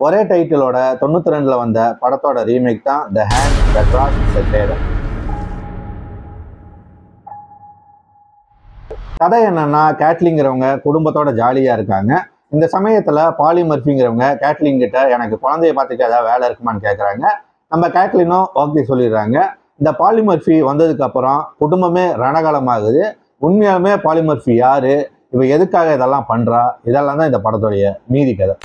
ஒரே டைட்டிலோட 92ல வந்த படத்தோட ரீமேக் தான் த ஹேண்ட் தட் கிராஸ்ட் த டேடர். கதை என்னன்னா, கேட்லிங்கிறவங்க குடும்பத்தோட ஜாலியா இருக்காங்க. இந்த சமயத்துல பாலி மர்ஃபிங்கிறவங்க கேட்லின் கிட்ட எனக்கு குழந்தைய பார்த்துக்க ஏதாவது வேலை இருக்குமான்னு கேட்கறாங்க. நம்ம கேட்லினும் ஓகே சொல்லிடுறாங்க. இந்த பாலி மர்ஃபி வந்ததுக்கு அப்புறம் குடும்பமே ரணகலமாகுது. உண்மையாலுமே பாலி மர்ஃபி யாரு, இவ எதுக்காக இதெல்லாம் பண்றா, இதெல்லாம் தான் இந்த படத்துடைய மீதி கதை.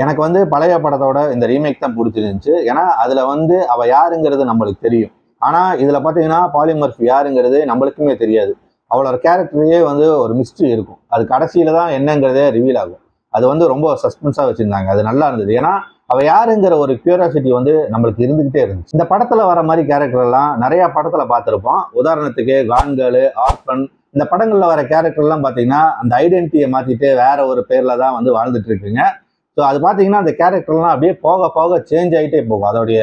எனக்கு வந்து பழைய படத்தோட இந்த ரீமேக் தான் பிடிச்சிருந்துச்சு. ஏன்னா அதுல வந்து அவ யாருங்கிறது நம்மளுக்கு தெரியும். ஆனா இதுல பாத்தீங்கன்னா பாலி மர்ஃபி யாருங்கிறது நம்மளுக்குமே தெரியாது. அவளோட கேரக்டரையே வந்து ஒரு மிஸ்ட்ரி இருக்கும். அது கடைசியில தான் என்னங்கிறதே ரிவீல் ஆகும். அது வந்து ரொம்ப சஸ்பென்ஸா வச்சிருந்தாங்க. அது நல்லா இருந்தது. ஏன்னா அவ யாருங்கிற ஒரு கியூரியாசிட்டி வந்து நம்மளுக்கு இருந்துகிட்டே இருந்துச்சு. இந்த படத்துல வர மாதிரி கேரக்டர் எல்லாம் நிறைய படத்துல பார்த்திருப்போம். உதாரணத்துக்கு கான்கேர்ள், ஆர்ஃபன், இந்த படங்கள்ல வர கேரக்டர் எல்லாம் பாத்தீங்கன்னா அந்த ஐடென்டிட்டியை மாத்திட்டு வேற ஒரு பேர்ல தான் வந்து வாழ்ந்துட்டு இருக்குங்க. ஸோ அது பார்த்தீங்கன்னா அந்த கேரக்டர்லாம் அப்படியே போக போக சேஞ்ச் ஆகிட்டே போகும். அதோடைய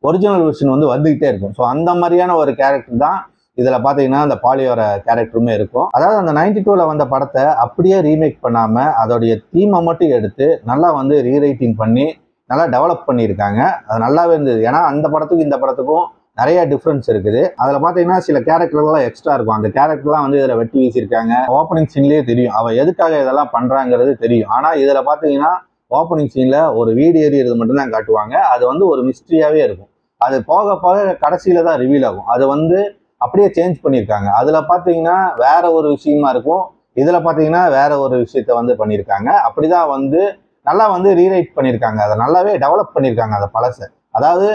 ஒரிஜினல் வெர்ஷன் வந்து வந்துகிட்டே இருக்கும். ஸோ அந்த மாதிரியான ஒரு கேரக்டர் தான் இதில் பார்த்தீங்கன்னா அந்த பாலியோட கேரக்டருமே இருக்கும். அதாவது அந்த 92ல வந்த படத்தை அப்படியே ரீமேக் பண்ணாமல் அதோடைய தீமை மட்டும் எடுத்து நல்லா வந்து ரீரைட்டிங் பண்ணி நல்லா டெவலப் பண்ணியிருக்காங்க. அது நல்லாவே இருந்தது. ஏன்னா அந்த படத்துக்கும் இந்த படத்துக்கும் நிறைய டிஃப்ரென்ஸ் இருக்குது. அதில் பார்த்தீங்கன்னா சில கேரக்டர்லாம் எக்ஸ்ட்ரா இருக்கும். அந்த கேரக்டர்லாம் வந்து இதில் வெட்டி வீசியிருக்காங்க. ஓப்பனிங் சீன்லேயே தெரியும் அவள் எதுக்காக இதெல்லாம் பண்ணுறாங்கிறது தெரியும். ஆனால் இதில் பார்த்தீங்கன்னா ஓப்பனிங் சீன்ல ஒரு வீடு ஏறியது மட்டும்தான் காட்டுவாங்க. அது வந்து ஒரு மிஸ்ட்ரியாவே இருக்கும். அது போக போக கடைசியில தான் ரிவீல் ஆகும். அது வந்து அப்படியே சேஞ்ச் பண்ணியிருக்காங்க. அதுல பாத்தீங்கன்னா வேற ஒரு விஷயமா இருக்கும், இதுல பாத்தீங்கன்னா வேற ஒரு விஷயத்த வந்து பண்ணியிருக்காங்க. அப்படிதான் வந்து நல்லா வந்து ரீரைட் பண்ணியிருக்காங்க. அதை நல்லாவே டெவலப் பண்ணியிருக்காங்க அதை பழச. அதாவது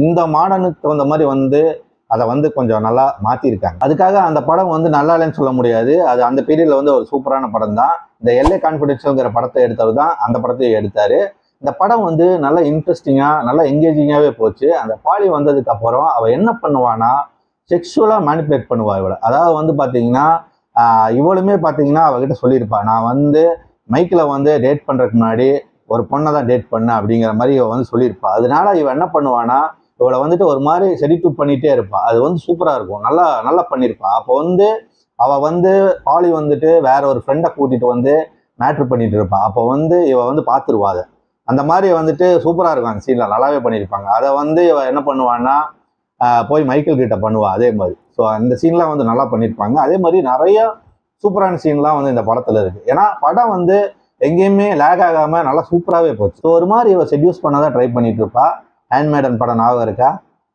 இந்த மாடர்னுக்கு தகுந்த மாதிரி வந்து அதை வந்து கொஞ்சம் நல்லா மாத்திருக்காங்க. அதுக்காக அந்த படம் வந்து நல்லா இல்லைன்னு சொல்ல முடியாது. அது அந்த பீரியட்ல வந்து ஒரு சூப்பரான படம் தான். இந்த எல்ஏ கான்ஃபிடென்ஷியல்ங்கிற படத்தை எடுத்தவர் தான் அந்த படத்தையும் எடுத்தாரு. இந்த படம் வந்து நல்லா இன்ட்ரெஸ்டிங்கா நல்லா என்கேஜிங்காவே போச்சு. அந்த பாலி வந்ததுக்கு அப்புறம் அவ என்ன பண்ணுவானா, செக்ஷுவலா மேனிபுலேட் பண்ணுவா இவளை. அதாவது வந்து பாத்தீங்கன்னா இவளுமே பாத்தீங்கன்னா அவகிட்ட சொல்லியிருப்பா, நான் வந்து மைக்கில் வந்து டேட் பண்றதுக்கு முன்னாடி ஒரு பொண்ணை தான் டேட் பண்ண அப்படிங்கிற மாதிரி இவ வந்து சொல்லியிருப்பா. அதனால இவ என்ன பண்ணுவானா, இவளை வந்துட்டு ஒரு மாதிரி செடிட்யூட் பண்ணிட்டே இருப்பா. அது வந்து சூப்பரா இருக்கும். நல்லா நல்லா பண்ணியிருப்பா. அப்போ வந்து அவ வந்து பாலி வந்துட்டு வேற ஒரு ஃப்ரெண்டை கூட்டிட்டு வந்து மேட்ரு பண்ணிட்டு இருப்பா. அப்போ வந்து இவ வந்து பார்த்துருவா. அதை அந்த மாதிரி வந்துட்டு சூப்பரா இருக்கும். அந்த சீன்ல நல்லாவே பண்ணியிருப்பாங்க. அதை வந்து இவ என்ன பண்ணுவான்னா போய் மைக்கேல் கிட்ட பண்ணுவா அதே மாதிரி. ஸோ அந்த சீன்லாம் வந்து நல்லா பண்ணியிருப்பாங்க. அதே மாதிரி நிறைய சூப்பரான சீன்லாம் வந்து இந்த படத்துல இருக்கு. ஏன்னா படம் வந்து எங்கேயுமே லேக் ஆகாம நல்லா சூப்பராகவே போச்சு. ஸோ ஒரு மாதிரி இவ செட்யூஸ் பண்ணாதான் ட்ரை பண்ணிட்டு இருப்பா. ஹேண்ட்மேடன் படம் ஞாபகம் இருக்கா?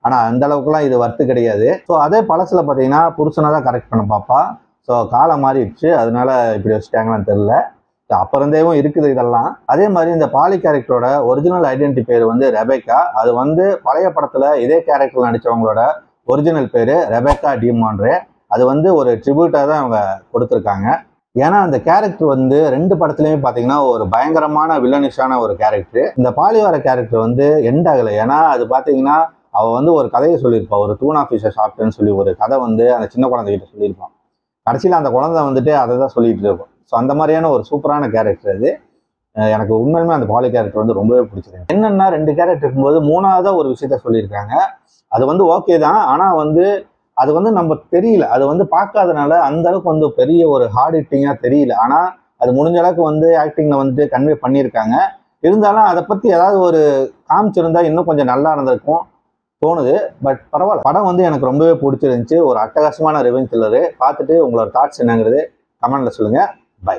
ஆனா அந்த அளவுக்குலாம் இது வர்த்து கிடையாது. ஸோ அதே பழசுல பார்த்தீங்கன்னா புருஷனை தான் கரெக்ட் பண்ண பாப்பா. ஸோ காலம் மாறிடுச்சு, அதனால இப்படி வச்சுட்டாங்களான்னு தெரியல. அப்ப இருந்தேவும் இருக்குது இதெல்லாம். அதே மாதிரி இந்த பாலி கேரக்டரோட ஒரிஜினல் ஐடென்டி பேர் வந்து ரெபேக்கா. அது வந்து பழைய படத்துல இதே கேரக்டர் நடிச்சவங்களோட ஒரிஜினல் பேரு ரெபேக்கா டி மான்ரே. அது வந்து ஒரு ட்ரிபியூட்டா தான் அவங்க கொடுத்துருக்காங்க. ஏன்னா அந்த கேரக்டர் வந்து 2 படத்துலயுமே பாத்தீங்கன்னா ஒரு பயங்கரமான வில்லனிஷான ஒரு கேரக்டர். இந்த பாலி வர கேரக்டர் வந்து எண்ட் ஆகலை. ஏன்னா அது பாத்தீங்கன்னா அவ வந்து ஒரு கதையை சொல்லியிருப்பா. ஒரு டூனா ஃபிஷை சாப்பிட்டேன்னு சொல்லி ஒரு கதை வந்து அந்த சின்ன குழந்தைகிட்ட சொல்லியிருப்பான். கடைசியில் அந்த குழந்தை வந்துட்டு அதை தான் சொல்லிட்டு இருக்கும். ஸோ அந்த மாதிரியான ஒரு சூப்பரான கேரக்டர் அது. எனக்கு உண்மையுமே அந்த பாலி கேரக்டர் வந்து ரொம்பவே பிடிச்சிருக்கு. என்னன்னா 2 கேரக்டர் இருக்கும்போது 3ஆவதா ஒரு விஷயத்த சொல்லியிருக்காங்க. அது வந்து ஓகே தான். ஆனால் வந்து அது வந்து நம்ம தெரியல. அது வந்து பார்க்காதனால அந்த அளவுக்கு வந்து பெரிய ஒரு ஹார்ட் ஹிட்டிங்காக தெரியல. ஆனால் அது முடிஞ்ச அளவுக்கு வந்து ஆக்டிங்ல வந்துட்டு கன்வே பண்ணியிருக்காங்க. இருந்தாலும் அதை பற்றி ஏதாவது ஒரு காமிச்சிருந்தா இன்னும் கொஞ்சம் நல்லா இருந்திருக்கும் தோணுது. பட் பரவாயில்ல. படம் வந்து எனக்கு ரொம்பவே பிடிச்சிருந்துச்சு. ஒரு அட்டகாசமான ரிவெஞ்ச் த்ரில்லரு. பார்த்துட்டு உங்களோட தாட்ஸ் என்னங்கிறது கமெண்ட்ல சொல்லுங்க. பை.